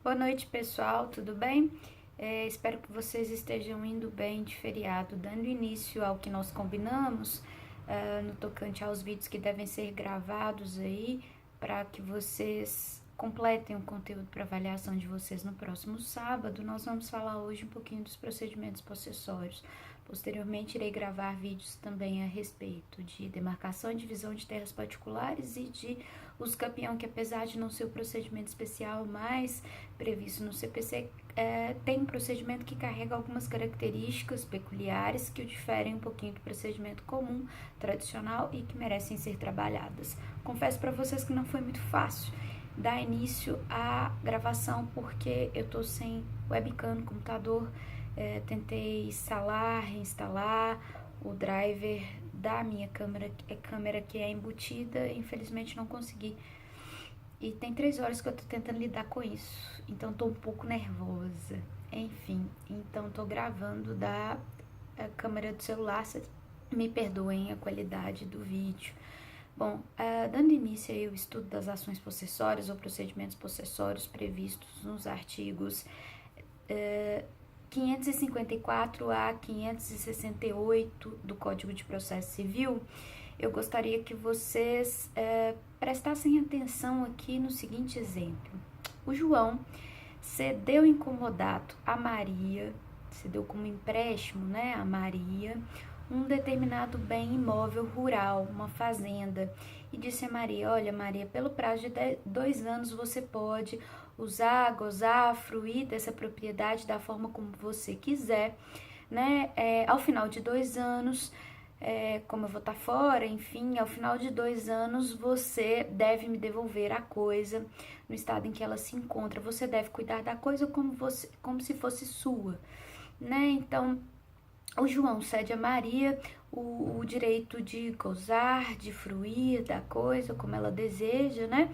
Boa noite, pessoal, tudo bem? Espero que vocês estejam indo bem de feriado, dando início ao que nós combinamos, no tocante aos vídeos que devem ser gravados aí, para que vocês completem o conteúdo para avaliação de vocês no próximo sábado. Nós vamos falar hoje um pouquinho dos procedimentos possessórios. Posteriormente, irei gravar vídeos também a respeito de demarcação e divisão de terras particulares e de uso campeão, que apesar de não ser o procedimento especial mais previsto no CPC, tem um procedimento que carrega algumas características peculiares que o diferem um pouquinho do procedimento comum, tradicional e que merecem ser trabalhadas. Confesso para vocês que não foi muito fácil dar início à gravação porque eu tô sem webcam no computador. Tentei instalar, reinstalar o driver da minha câmera que é embutida, infelizmente não consegui. E tem 3 horas que eu tô tentando lidar com isso, então tô um pouco nervosa. Enfim, então tô gravando da câmera do celular, vocês me perdoem a qualidade do vídeo. Bom, dando início aí ao estudo das ações possessórias ou procedimentos possessórios previstos nos artigos 554 a 568 do Código de Processo Civil, eu gostaria que vocês prestassem atenção aqui no seguinte exemplo. O João cedeu incomodato a Maria, cedeu como empréstimo, né, a Maria, um determinado bem imóvel rural, uma fazenda, e disse a Maria: olha, Maria, pelo prazo de 2 anos você pode usar, gozar, fruir dessa propriedade da forma como você quiser, né? Ao final de 2 anos, como eu vou estar fora, enfim, ao final de 2 anos você deve me devolver a coisa no estado em que ela se encontra. Você deve cuidar da coisa como se fosse sua, né? Então, o João cede a Maria o direito de gozar, de fruir da coisa como ela deseja, né?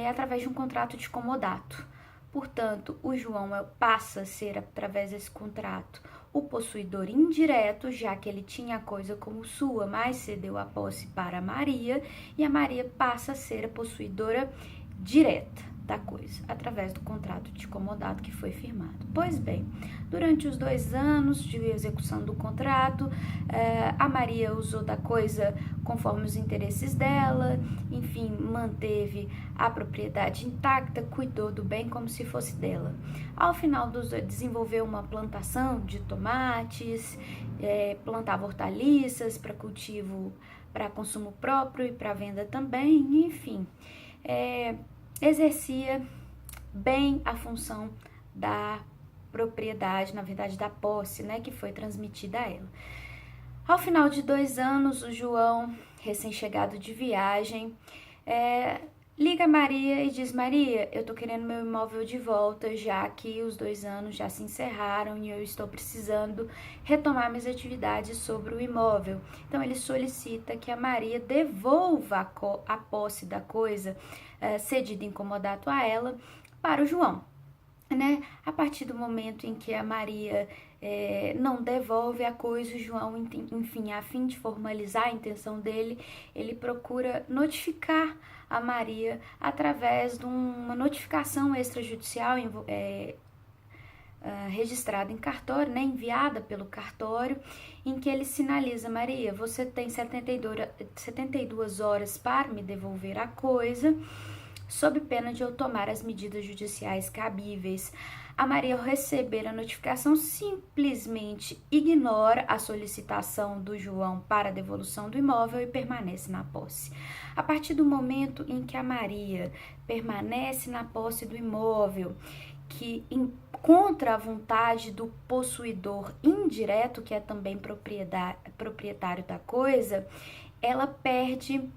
Através de um contrato de comodato. Portanto, o João passa a ser, através desse contrato, o possuidor indireto, já que ele tinha a coisa como sua, mas cedeu a posse para Maria, e a Maria passa a ser a possuidora direta da coisa, através do contrato de comodato que foi firmado. Pois bem, durante os 2 anos de execução do contrato, a Maria usou da coisa conforme os interesses dela, enfim, manteve a propriedade intacta, cuidou do bem como se fosse dela. Ao final desenvolveu uma plantação de tomates, plantava hortaliças para cultivo, para consumo próprio e para venda também, enfim, exercia bem a função da propriedade, na verdade da posse, né, que foi transmitida a ela. Ao final de 2 anos, o João, recém-chegado de viagem, liga a Maria e diz: Maria, eu tô querendo meu imóvel de volta, já que os 2 anos já se encerraram e eu estou precisando retomar minhas atividades sobre o imóvel. Então, ele solicita que a Maria devolva a posse da coisa cedida em comodato a ela para o João, né? A partir do momento em que a Maria não devolve a coisa, o João, enfim, a fim de formalizar a intenção dele, ele procura notificar a Maria através de uma notificação extrajudicial registrada em cartório, né, enviada pelo cartório, em que ele sinaliza: Maria, você tem 72 horas para me devolver a coisa, sob pena de eu tomar as medidas judiciais cabíveis. A Maria, ao receber a notificação, simplesmente ignora a solicitação do João para a devolução do imóvel e permanece na posse. A partir do momento em que a Maria permanece na posse do imóvel, que contra a vontade do possuidor indireto, que é também proprietário da coisa, ela perde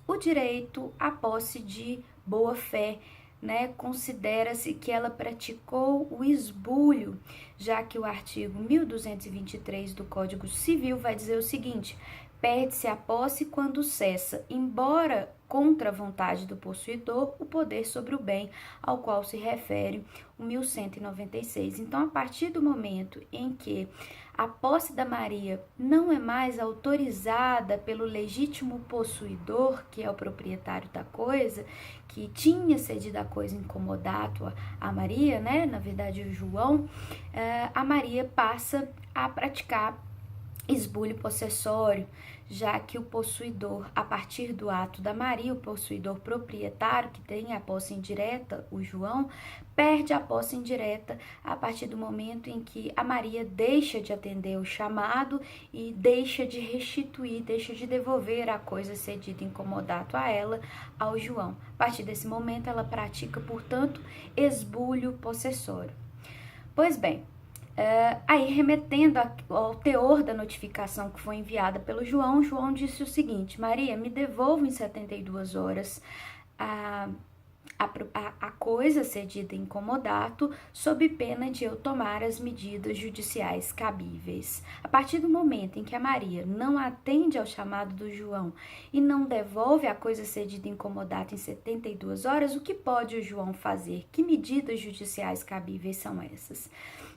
o direito à posse de boa-fé, né? Considera-se que ela praticou o esbulho, já que o artigo 1223 do Código Civil vai dizer o seguinte: perde-se a posse quando cessa, embora contra a vontade do possuidor, o poder sobre o bem ao qual se refere o 1196. Então, a partir do momento em que a posse da Maria não é mais autorizada pelo legítimo possuidor, que é o proprietário da coisa, que tinha cedido a coisa em comodato a Maria, né? Na verdade, o João, a Maria passa a praticar esbulho possessório, já que o possuidor, a partir do ato da Maria, o possuidor proprietário, que tem a posse indireta, o João, perde a posse indireta a partir do momento em que a Maria deixa de atender o chamado e deixa de restituir, deixa de devolver a coisa cedida em comodato a ela, ao João. A partir desse momento, ela pratica, portanto, esbulho possessório. Pois bem, aí remetendo ao teor da notificação que foi enviada pelo João, João disse o seguinte: Maria, me devolva em 72 horas a coisa cedida em comodato, sob pena de eu tomar as medidas judiciais cabíveis. A partir do momento em que a Maria não atende ao chamado do João e não devolve a coisa cedida em comodato em 72 horas, o que pode o João fazer? Que medidas judiciais cabíveis são essas?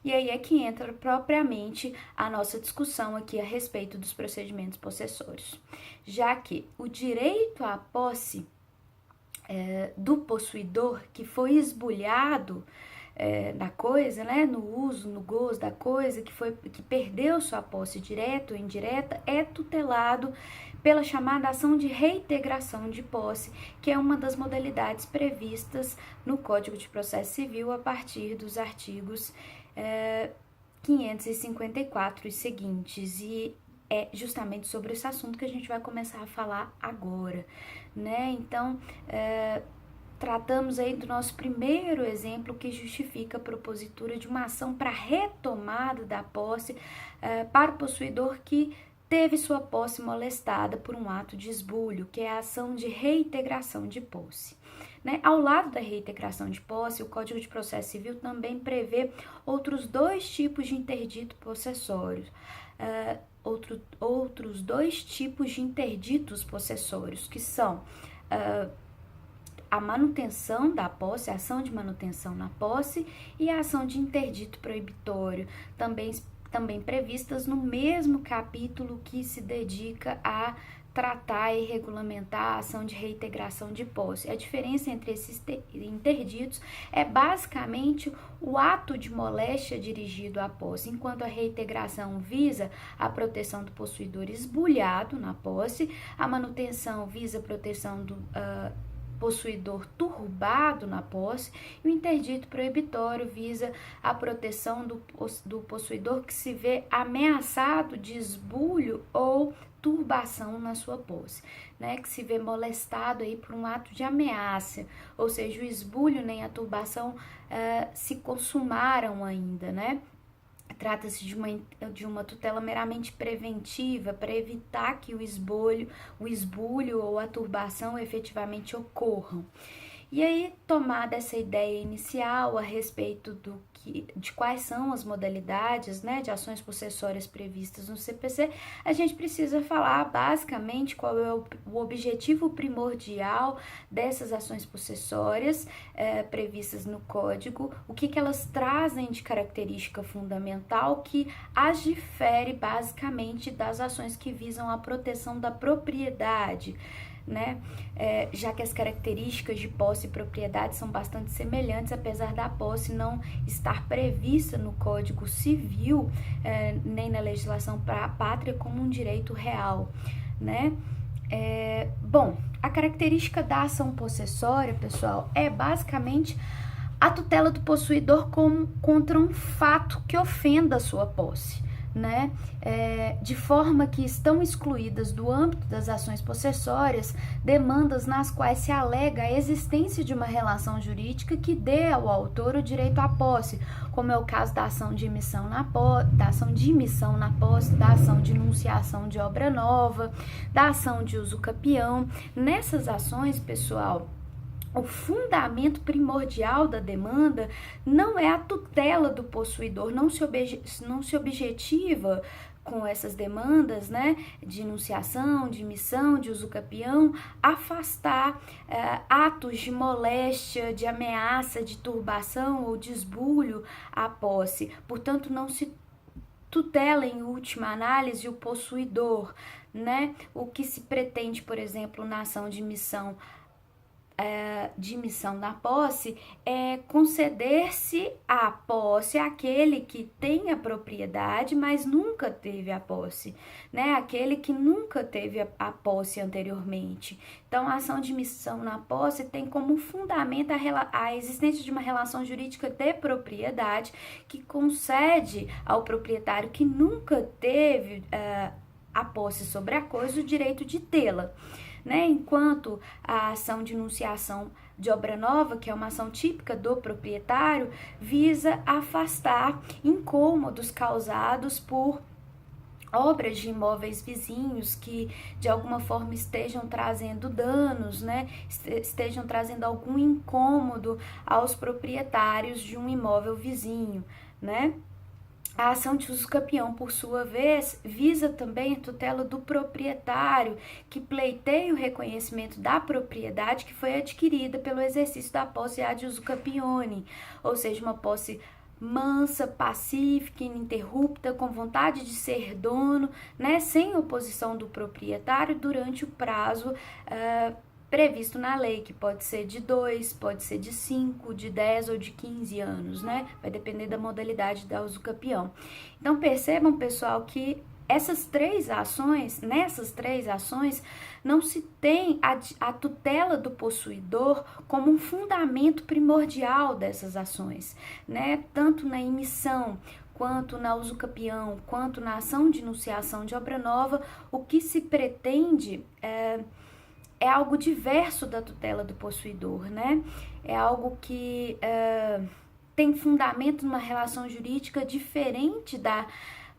E aí é que entra propriamente a nossa discussão aqui a respeito dos procedimentos possessórios, já que o direito à posse do possuidor que foi esbulhado na coisa, né, no uso, no gozo da coisa, que perdeu sua posse direta ou indireta, é tutelado pela chamada ação de reintegração de posse, que é uma das modalidades previstas no Código de Processo Civil a partir dos artigos 554 e seguintes, e é justamente sobre esse assunto que a gente vai começar a falar agora, né? Então, tratamos aí do nosso primeiro exemplo que justifica a propositura de uma ação para retomada da posse para o possuidor que teve sua posse molestada por um ato de esbulho, que é a ação de reintegração de posse. Né? Ao lado da reintegração de posse, o Código de Processo Civil também prevê outros dois tipos de interdito possessório. Outros dois tipos de interditos possessórios, que são a manutenção da posse, a ação de manutenção na posse e a ação de interdito proibitório, também previstas no mesmo capítulo que se dedica a tratar e regulamentar a ação de reintegração de posse. A diferença entre esses interditos é basicamente o ato de moléstia dirigido à posse, enquanto a reintegração visa a proteção do possuidor esbulhado na posse, a manutenção visa a proteção do possuidor turbado na posse, e o interdito proibitório visa a proteção do possuidor que se vê ameaçado de esbulho ou turbação na sua posse, né, que se vê molestado aí por um ato de ameaça, ou seja, o esbulho nem a turbação se consumaram ainda, né? Trata-se de uma tutela meramente preventiva para evitar que o esbulho ou a turbação efetivamente ocorram. E aí, tomada essa ideia inicial a respeito de quais são as modalidades, né, de ações possessórias previstas no CPC, a gente precisa falar basicamente qual é o objetivo primordial dessas ações possessórias previstas no Código, o que elas trazem de característica fundamental que as difere basicamente das ações que visam a proteção da propriedade, né? Já que as características de posse e propriedade são bastante semelhantes, apesar da posse não estar prevista no Código Civil, nem na legislação pátria como um direito real, né? Bom, a característica da ação possessória, pessoal, é basicamente a tutela do possuidor contra um fato que ofenda a sua posse, né? De forma que estão excluídas do âmbito das ações possessórias demandas nas quais se alega a existência de uma relação jurídica que dê ao autor o direito à posse, como é o caso da ação de emissão na posse, da ação de enunciação de obra nova, da ação de uso capião. Nessas ações, pessoal, o fundamento primordial da demanda não é a tutela do possuidor, não se objetiva com essas demandas, né, de enunciação, de missão, de usucapião, afastar atos de moléstia, de ameaça, de turbação ou de esbulho à posse. Portanto, não se tutela em última análise o possuidor, né? O que se pretende, por exemplo, na ação de missão na posse é conceder-se a posse àquele que tem a propriedade, mas nunca teve a posse, né? Aquele que nunca teve a posse anteriormente. Então, a ação de missão na posse tem como fundamento a existência de uma relação jurídica de propriedade que concede ao proprietário que nunca teve a posse sobre a coisa o direito de tê-la. Né? Enquanto a ação de enunciação de obra nova, que é uma ação típica do proprietário, visa afastar incômodos causados por obras de imóveis vizinhos que de alguma forma estejam trazendo danos, né? Estejam trazendo algum incômodo aos proprietários de um imóvel vizinho, né? A ação de usucapião, por sua vez, visa também a tutela do proprietário, que pleiteia o reconhecimento da propriedade que foi adquirida pelo exercício da posse ad usucapione, ou seja, uma posse mansa, pacífica, ininterrupta, com vontade de ser dono, né, sem oposição do proprietário durante o prazo previsto na lei, que pode ser de 2, pode ser de 5, de 10 ou de 15 anos, né? Vai depender da modalidade da usucapião. Então, percebam, pessoal, que nessas três ações, não se tem a tutela do possuidor como um fundamento primordial dessas ações, né? Tanto na emissão, quanto na usucapião, quanto na ação de enunciação de obra nova, o que se pretende é algo diverso da tutela do possuidor, né? É algo que tem fundamento numa relação jurídica diferente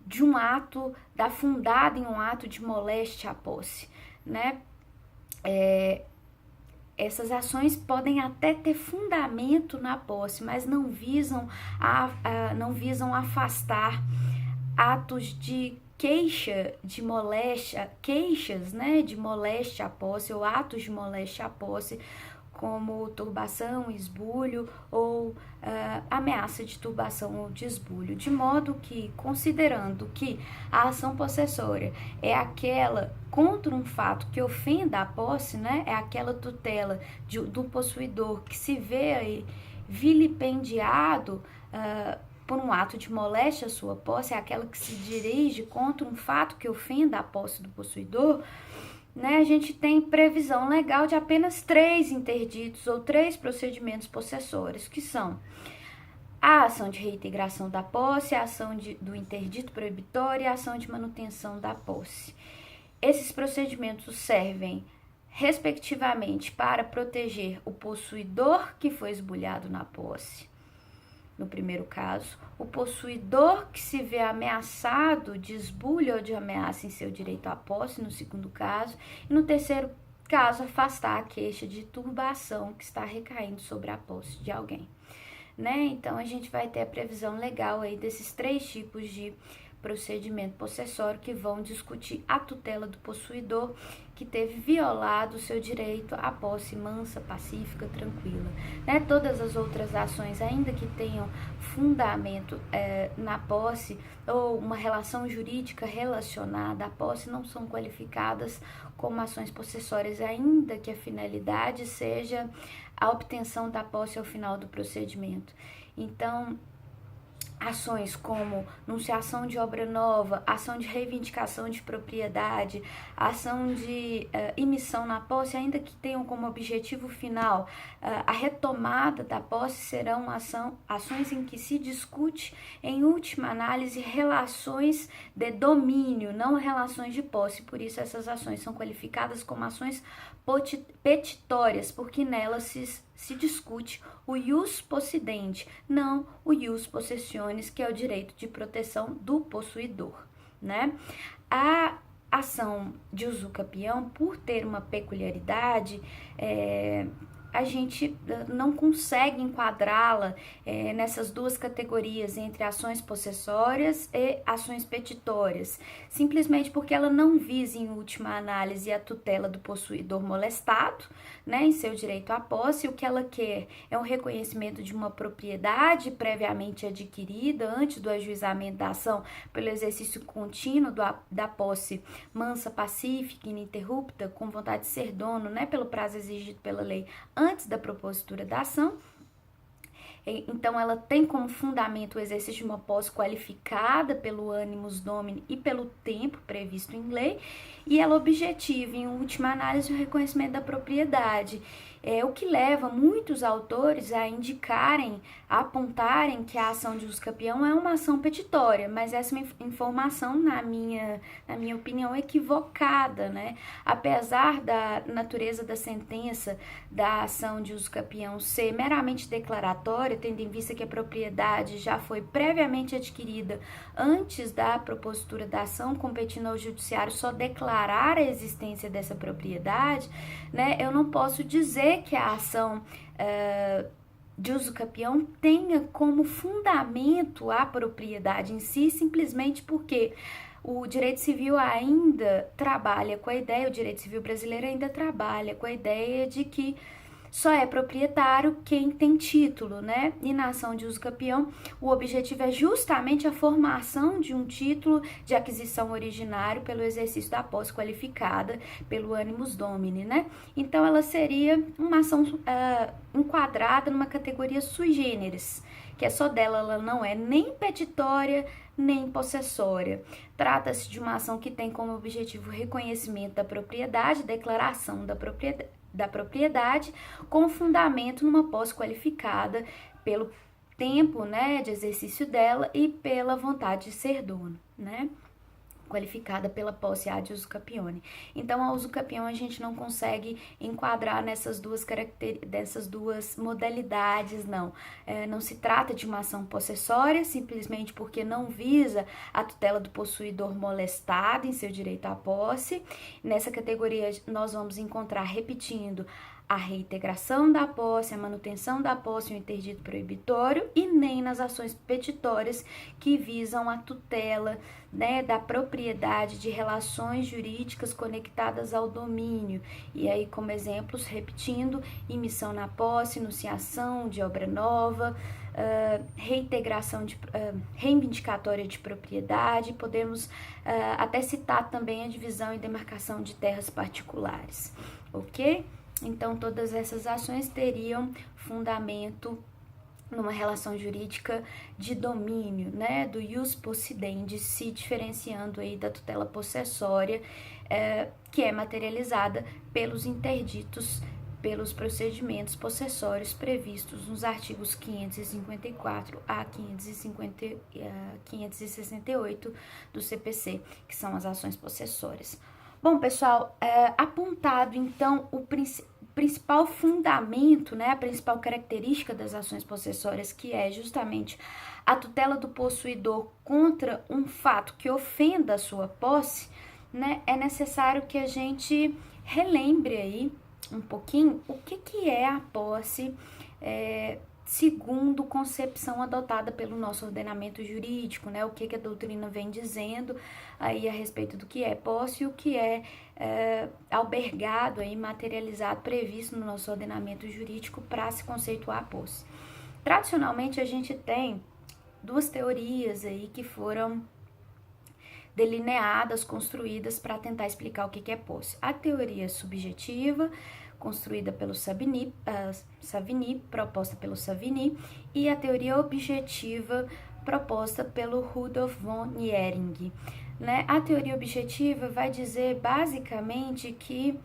de um ato, fundada em um ato de moléstia à posse, né? Essas ações podem até ter fundamento na posse, mas não visam afastar atos de queixa de moléstia, queixas, né, de moléstia à posse ou atos de moléstia à posse, como turbação, esbulho ou ameaça de turbação ou de esbulho, de modo que, considerando que a ação possessória é aquela contra um fato que ofenda a posse, né, é aquela tutela do possuidor que se vê aí vilipendiado por um ato de moléstia à sua posse, é aquela que se dirige contra um fato que ofenda a posse do possuidor, né, a gente tem previsão legal de apenas 3 interditos ou 3 procedimentos possessórios, que são a ação de reintegração da posse, a ação do interdito proibitório e a ação de manutenção da posse. Esses procedimentos servem, respectivamente, para proteger o possuidor que foi esbulhado na posse, no primeiro caso, o possuidor que se vê ameaçado de esbulho ou de ameaça em seu direito à posse, no segundo caso, e no terceiro caso, afastar a queixa de turbação que está recaindo sobre a posse de alguém, né? Então, a gente vai ter a previsão legal aí desses 3 tipos de procedimento possessório que vão discutir a tutela do possuidor que teve violado o seu direito à posse mansa, pacífica, tranquila, né? Todas as outras ações, ainda que tenham fundamento na posse ou uma relação jurídica relacionada à posse, não são qualificadas como ações possessórias, ainda que a finalidade seja a obtenção da posse ao final do procedimento. Então, ações como enunciação de obra nova, ação de reivindicação de propriedade, ação de emissão na posse, ainda que tenham como objetivo final a retomada da posse, serão ações em que se discute, em última análise, relações de domínio, não relações de posse. Por isso, essas ações são qualificadas como ações petitórias, porque nelas se discute o ius possidendi, não o ius possessionis, que é o direito de proteção do possuidor, né? A ação de usucapião, por ter uma peculiaridade, a gente não consegue enquadrá-la nessas duas categorias, entre ações possessórias e ações petitórias, simplesmente porque ela não visa, em última análise, a tutela do possuidor molestado, né, em seu direito à posse. O que ela quer é um reconhecimento de uma propriedade previamente adquirida antes do ajuizamento da ação pelo exercício contínuo da posse mansa, pacífica, ininterrupta, com vontade de ser dono, né, pelo prazo exigido pela lei antes da propositura da ação. Então, ela tem como fundamento o exercício de uma posse qualificada pelo animus domini e pelo tempo previsto em lei, e ela objetiva, em última análise, o reconhecimento da propriedade. O que leva muitos autores a indicarem, a apontarem que a ação de uso capião é uma ação petitória, mas essa informação, na minha opinião, é equivocada, né? Apesar da natureza da sentença da ação de uso capião ser meramente declaratória, tendo em vista que a propriedade já foi previamente adquirida antes da propositura da ação, competindo ao judiciário só declarar a existência dessa propriedade, né? Eu não posso dizer que a ação de uso capião tenha como fundamento a propriedade em si, simplesmente porque o direito civil ainda trabalha com a ideia, o direito civil brasileiro ainda trabalha com a ideia de que só é proprietário quem tem título, né? E na ação de uso capião, o objetivo é justamente a formação de um título de aquisição originário pelo exercício da posse qualificada pelo animus domini, né? Então, ela seria uma ação enquadrada numa categoria sui generis, que é só dela, ela não é nem petitória, nem possessória. Trata-se de uma ação que tem como objetivo o reconhecimento da propriedade, declaração da propriedade com fundamento numa posse qualificada pelo tempo, né, de exercício dela e pela vontade de ser dono, né, qualificada pela posse ad uso capione. Então, a uso capião a gente não consegue enquadrar nessas duas modalidades, não. Não se trata de uma ação possessória, simplesmente porque não visa a tutela do possuidor molestado em seu direito à posse. Nessa categoria, nós vamos encontrar, repetindo, a reintegração da posse, a manutenção da posse e o interdito proibitório, e nem nas ações petitórias que visam a tutela, né, da propriedade de relações jurídicas conectadas ao domínio. E aí, como exemplos, repetindo, imissão na posse, enunciação de obra nova, reintegração reivindicatória de propriedade. Podemos até citar também a divisão e demarcação de terras particulares, ok? Então, todas essas ações teriam fundamento numa relação jurídica de domínio, né, do ius possidendi, se diferenciando aí da tutela possessória, que é materializada pelos interditos, pelos procedimentos possessórios previstos nos artigos 554 a 568 do CPC, que são as ações possessórias. Bom, pessoal, apontado então o principal fundamento, né, a principal característica das ações possessórias, que é justamente a tutela do possuidor contra um fato que ofenda a sua posse, né, é necessário que a gente relembre aí um pouquinho o que é a posse, segundo concepção adotada pelo nosso ordenamento jurídico, né? O que a doutrina vem dizendo aí a respeito do que é posse e o que é albergado, aí, materializado, previsto no nosso ordenamento jurídico para se conceituar a posse. Tradicionalmente, a gente tem duas teorias aí que foram delineadas, construídas para tentar explicar o que é posse. A teoria subjetiva, construída pelo Savigny, proposta pelo Savigny, e a teoria objetiva, proposta pelo Rudolf von Niering, né? A teoria objetiva vai dizer basicamente que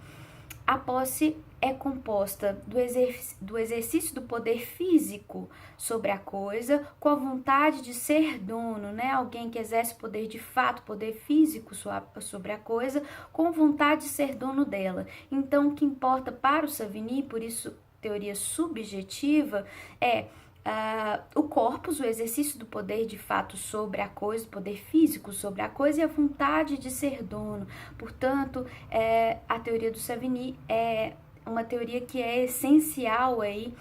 a posse é composta do exercício do poder físico sobre a coisa, com a vontade de ser dono, né? Alguém que exerce o poder de fato, poder físico sobre a coisa, com vontade de ser dono dela. Então, o que importa para o Savigny, por isso teoria subjetiva, é o corpus, o exercício do poder de fato sobre a coisa, o poder físico sobre a coisa, e a vontade de ser dono. Portanto, a teoria do Savigny uma teoria que é essencial aí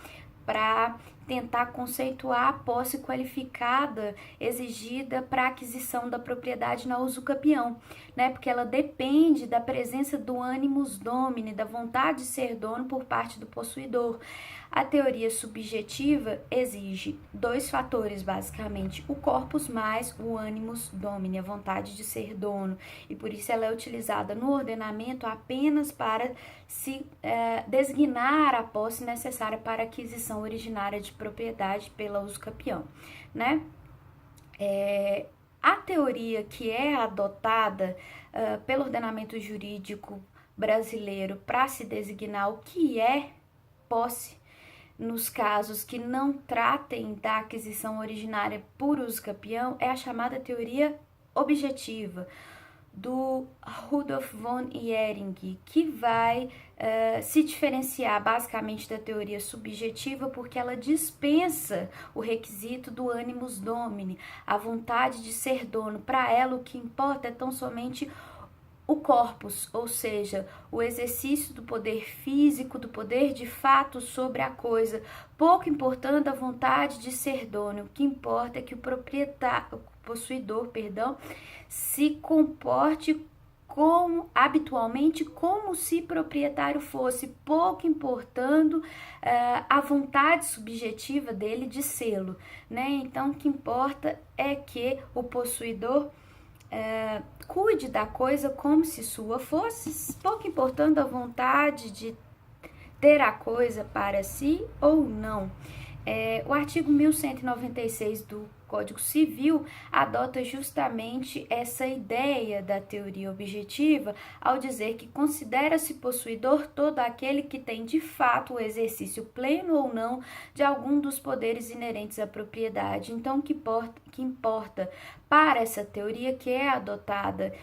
para tentar conceituar a posse qualificada exigida para a aquisição da propriedade na usucapião, né? Porque ela depende da presença do animus domini, da vontade de ser dono por parte do possuidor. A teoria subjetiva exige dois fatores, basicamente, o corpus mais o animus domini, a vontade de ser dono, e por isso ela é utilizada no ordenamento apenas para se designar a posse necessária para a aquisição originária de propriedade pela usucapião, né? A teoria que é adotada pelo ordenamento jurídico brasileiro para se designar o que é posse, nos casos que não tratem da aquisição originária por usucapião, é a chamada teoria objetiva, do Rudolf von Ehring, que vai se diferenciar basicamente da teoria subjetiva porque ela dispensa o requisito do animus domini, a vontade de ser dono. Para ela, o que importa é tão somente o corpus, ou seja, o exercício do poder físico, do poder de fato sobre a coisa, pouco importando a vontade de ser dono. O que importa é que o possuidor, se comporte habitualmente como se proprietário fosse, pouco importando a vontade subjetiva dele de sê-lo, né? Então, o que importa é que o possuidor cuide da coisa como se sua fosse, pouco importando a vontade de ter a coisa para si ou não. O artigo 1196 do Código Civil adota justamente essa ideia da teoria objetiva ao dizer que considera-se possuidor todo aquele que tem de fato o exercício pleno ou não de algum dos poderes inerentes à propriedade. Então, o que importa para essa teoria que é adotada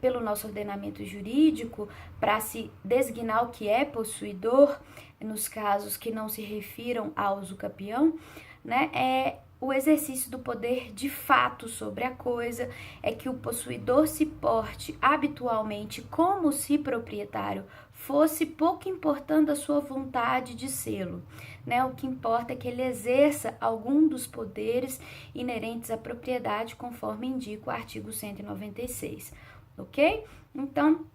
pelo nosso ordenamento jurídico para se designar o que é possuidor, nos casos que não se refiram ao usucapião, né, é o exercício do poder de fato sobre a coisa, é que o possuidor se porte habitualmente como se proprietário fosse, pouco importando a sua vontade de sê-lo, né? O que importa é que ele exerça algum dos poderes inerentes à propriedade, conforme indica o artigo 196, ok? Então,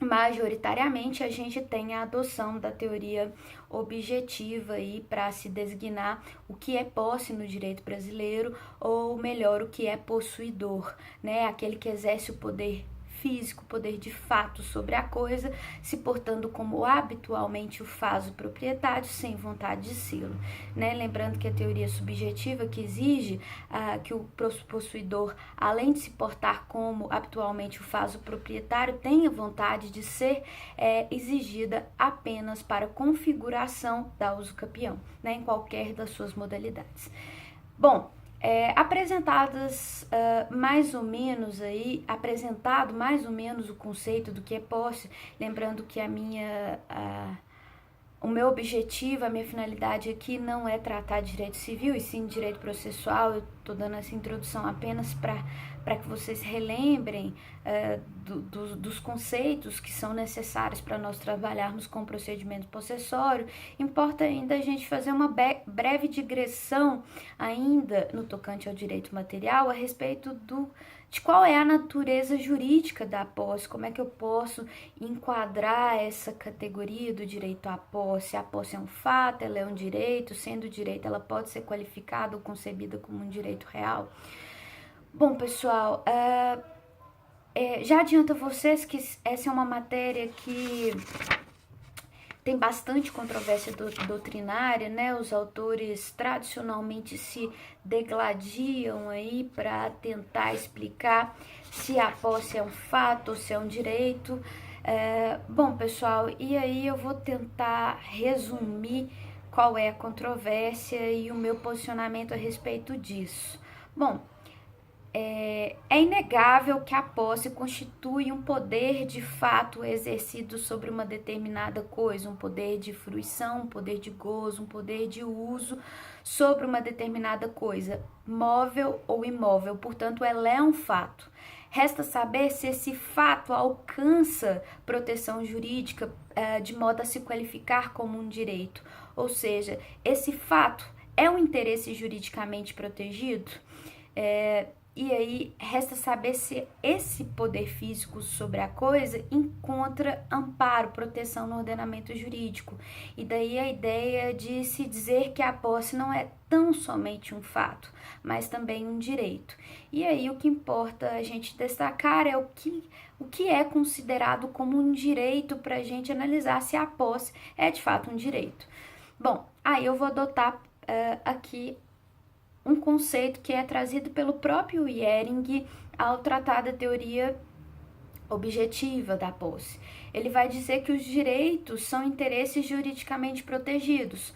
majoritariamente a gente tem a adoção da teoria objetiva aí para se designar o que é posse no direito brasileiro, ou melhor, o que é possuidor, né? Aquele que exerce o poder físico, poder de fato sobre a coisa, se portando como habitualmente o faz o proprietário, sem vontade de sê-lo, né? Lembrando que a teoria subjetiva que exige que o possuidor, além de se portar como habitualmente o faz o proprietário, tenha vontade de ser exigida apenas para configuração da usucapião, né? Em qualquer das suas modalidades. Bom, apresentado mais ou menos o conceito do que é posse, lembrando que o meu objetivo, a minha finalidade aqui não é tratar de direito civil e sim de direito processual. Eu estou dando essa introdução apenas para que vocês relembrem dos conceitos que são necessários para nós trabalharmos com o procedimento possessório. Importa ainda a gente fazer uma breve digressão ainda no tocante ao direito material a respeito de qual é a natureza jurídica da posse, como é que eu posso enquadrar essa categoria do direito à posse. A posse é um fato, ela é um direito, sendo direito ela pode ser qualificada ou concebida como um direito real. Bom, pessoal, já adianto a vocês que essa é uma matéria que tem bastante controvérsia doutrinária, né? Os autores tradicionalmente se degladiam aí para tentar explicar se a posse é um fato ou se é um direito. Bom, pessoal, e aí eu vou tentar resumir qual é a controvérsia e o meu posicionamento a respeito disso. Bom, É inegável que a posse constitui um poder de fato exercido sobre uma determinada coisa, um poder de fruição, um poder de gozo, um poder de uso sobre uma determinada coisa, móvel ou imóvel, portanto, ela é um fato. Resta saber se esse fato alcança proteção jurídica de modo a se qualificar como um direito, ou seja, esse fato é um interesse juridicamente protegido? E aí resta saber se esse poder físico sobre a coisa encontra amparo, proteção no ordenamento jurídico. E daí a ideia de se dizer que a posse não é tão somente um fato, mas também um direito. E aí o que importa a gente destacar é o que é considerado como um direito para a gente analisar se a posse é de fato um direito. Bom, aí eu vou adotar aqui um conceito que é trazido pelo próprio Ehring ao tratar da teoria objetiva da posse. Ele vai dizer que os direitos são interesses juridicamente protegidos.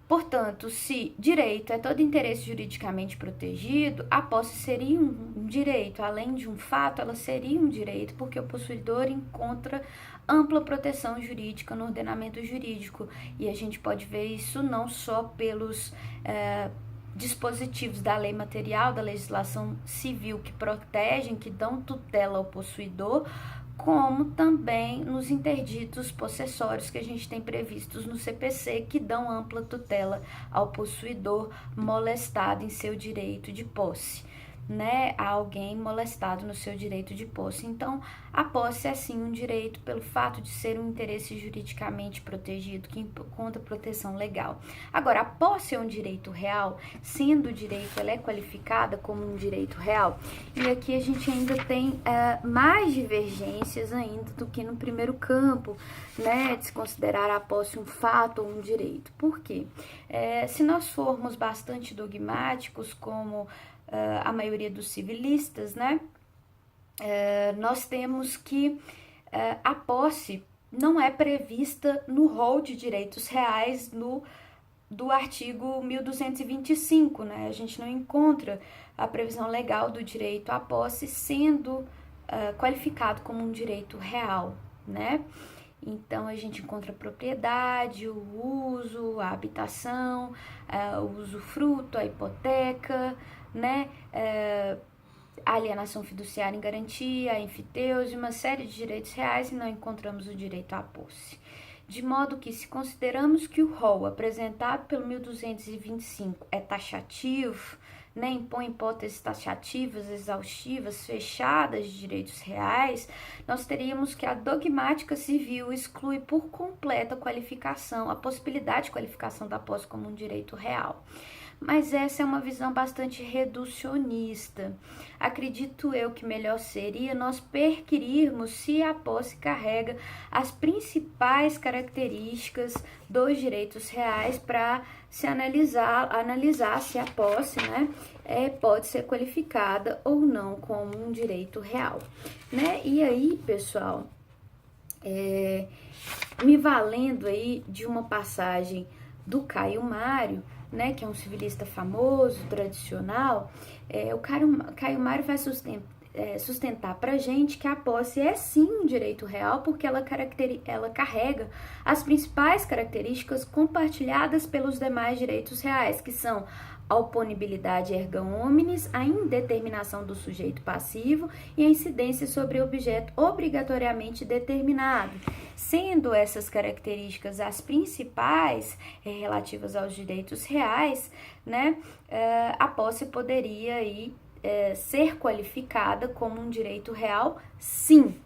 Portanto, se direito é todo interesse juridicamente protegido, a posse seria um direito. Além de um fato, ela seria um direito, porque o possuidor encontra ampla proteção jurídica no ordenamento jurídico. E a gente pode ver isso não só pelos dispositivos da lei material, da legislação civil que protegem, que dão tutela ao possuidor, como também nos interditos possessórios que a gente tem previstos no CPC, que dão ampla tutela ao possuidor molestado em seu direito de posse, né, a alguém molestado no seu direito de posse. Então, a posse é sim um direito pelo fato de ser um interesse juridicamente protegido, que encontra proteção legal. Agora, a posse é um direito real, sendo o direito, ela é qualificada como um direito real, e aqui a gente ainda tem mais divergências ainda do que no primeiro campo, né, de se considerar a posse um fato ou um direito. Por quê? Se nós formos bastante dogmáticos, como a maioria dos civilistas, né? Nós temos que a posse não é prevista no rol de direitos reais do artigo 1225, né? A gente não encontra a previsão legal do direito à posse sendo qualificado como um direito real, né? Então, a gente encontra a propriedade, o uso, a habitação, o usufruto, a hipoteca, né? A alienação fiduciária em garantia, a enfiteuse, uma série de direitos reais, e não encontramos o direito à posse. De modo que, se consideramos que o rol apresentado pelo 1225 é taxativo, né, impõe hipóteses taxativas, exaustivas, fechadas de direitos reais, nós teríamos que a dogmática civil exclui por completo a qualificação, a possibilidade de qualificação da posse como um direito real. Mas essa é uma visão bastante reducionista. Acredito eu que melhor seria nós perquirirmos se a posse carrega as principais características dos direitos reais para se analisar se a posse, né, pode ser qualificada ou não como um direito real, né? E aí, pessoal, me valendo aí de uma passagem do Caio Mário, né, que é um civilista famoso, tradicional, o Caio Mário vai sustentar pra gente que a posse é sim um direito real, porque ela carrega as principais características compartilhadas pelos demais direitos reais, que são a oponibilidade erga omnes, a indeterminação do sujeito passivo e a incidência sobre o objeto obrigatoriamente determinado. Sendo essas características as principais relativas aos direitos reais, né, a posse poderia aí ser qualificada como um direito real, sim.